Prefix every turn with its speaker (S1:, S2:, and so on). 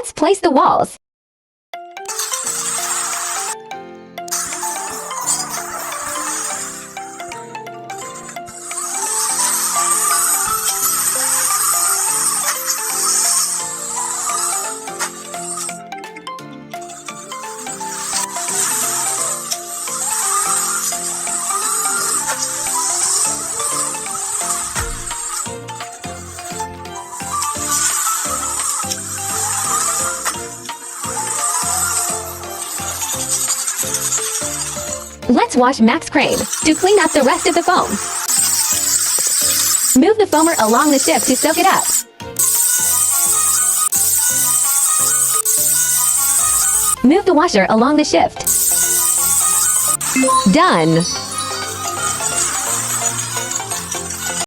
S1: Let's place the walls. Let's wash Max Crane to clean up the rest of the foam. Move the foamer along the shift to soak it up. Move the washer along the shift. Done!